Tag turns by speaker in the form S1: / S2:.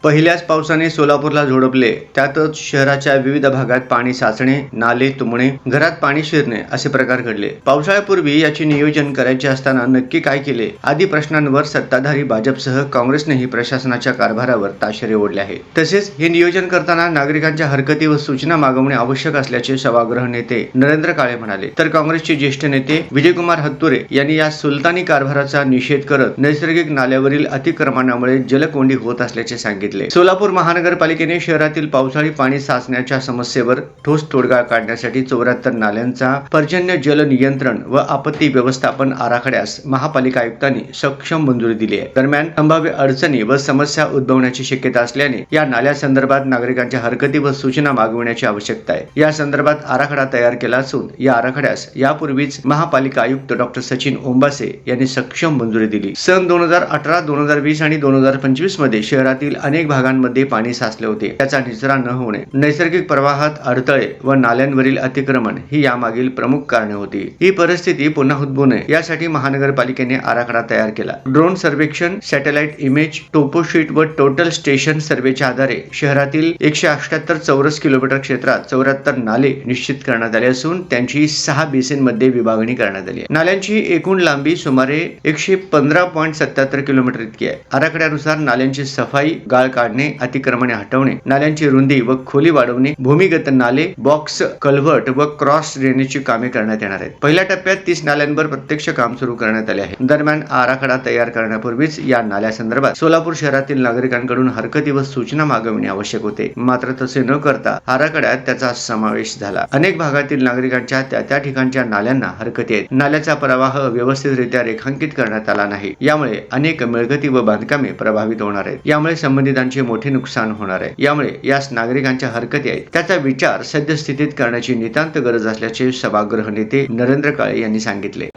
S1: पहिल्याच पावसाने सोलापूरला झोडपले. त्यातच शहराच्या विविध भागात पाणी साचणे, नाले तुंबणे, घरात पाणी शिरणे असे प्रकार घडले. पावसाळ्यापूर्वी याचे नियोजन करायचे असताना नक्की काय केले आदी प्रश्नांवर सत्ताधारी भाजपसह काँग्रेसनेही प्रशासनाच्या कारभारावर ताशेरे ओढले आहे. तसेच हे नियोजन करताना नागरिकांच्या हरकती व सूचना मागवणे आवश्यक असल्याचे सभागृह नेते नरेंद्र काळे म्हणाले. तर काँग्रेसचे ज्येष्ठ नेते विजयकुमार हत्तुरे यांनी या सुलतानी कारभाराचा निषेध करत नैसर्गिक नाल्यावरील अतिक्रमणामुळे जलकोंडी होत असल्याचे सांगितले. सोलापूर महानगरपालिकेने शहरातील पावसाळी पाणी साचण्याच्या समस्येवर ठोस तोडगा काढण्यासाठी 74 नाल्यांचा पर्जन्य जल नियंत्रण व आपत्ती व्यवस्थापन आराखड्यास महापालिका आयुक्तांनी सक्षम मंजुरी दिली आहे. दरम्यान संभाव्य अडचणी व समस्या उद्भवण्याची शक्यता असल्याने या नाल्यासंदर्भात नागरिकांच्या हरकती व सूचना मागविण्याची आवश्यकता आहे. या संदर्भात आराखडा तयार केला असून या आराखड्यास यापूर्वीच महापालिका आयुक्त डॉ. सचिन ओंबासे यांनी सक्षम मंजुरी दिली. सन 2018, 2020 आणि 2025 मध्ये शहरातील अनेक भागांमध्ये पाणी साचले होते. त्याचा निचरा न होणे, नैसर्गिक प्रवाहात अडथळे व नाल्यांवरील अतिक्रमण ही यामागील प्रमुख कारणे होती. ही परिस्थिती पुन्हा उद्भवू नये यासाठी महानगरपालिकेने आराखडा तयार केला. ड्रोन सर्वेक्षण, सॅटेलाइट इमेज, टोपोशीट व टोटल स्टेशन सर्वेच्या आधारे शहरातील 178 चौरस किलोमीटर क्षेत्रात 74 नाले निश्चित करण्यात आले असून त्यांची 6 बेसिनमध्ये विभागणी करण्यात आली आहे. नाल्यांची एकूण लांबी सुमारे 115.77 किलोमीटर इतकी आहे. आराखड्यानुसार नाल्यांची सफाई, गाळ काढणे, अतिक्रमणे हटवणे, नाल्यांची रुंदी व खोली वाढवणे, भूमिगत नाले, बॉक्स, कल्व्हर्ट व क्रॉस ड्रेनेजची कामे करण्यात येणार आहेत. पहिल्या टप्प्यात 30 नाल्यांवर प्रत्यक्ष काम सुरू करण्यात आले आहे. दरम्यान आराखडा तयार करण्यापूर्वीच या नाल्यासंदर्भात सोलापूर शहरातील नागरिकांकडून हरकती व सूचना मागवणे आवश्यक होते. मात्र तसे न करता आराखड्यात त्याचा समावेश झाला. अनेक भागातील नागरिकांच्या त्या ठिकाणच्या नाल्यांना हरकती आहेत. नाल्याचा प्रवाह व्यवस्थितरित्या रेखांकित करण्यात आला नाही. यामुळे अनेक मिळकती व बांधकामे प्रभावित होणार आहेत. यामुळे संबंधितांचे मोठे नुकसान होणार आहे. यामुळे यास नागरिकांच्या हरकती आहेत त्याचा विचार सद्यस्थितीत करण्याची नितांत गरज असल्याचे सभागृह नेते नरेंद्र काळे यांनी सांगितले.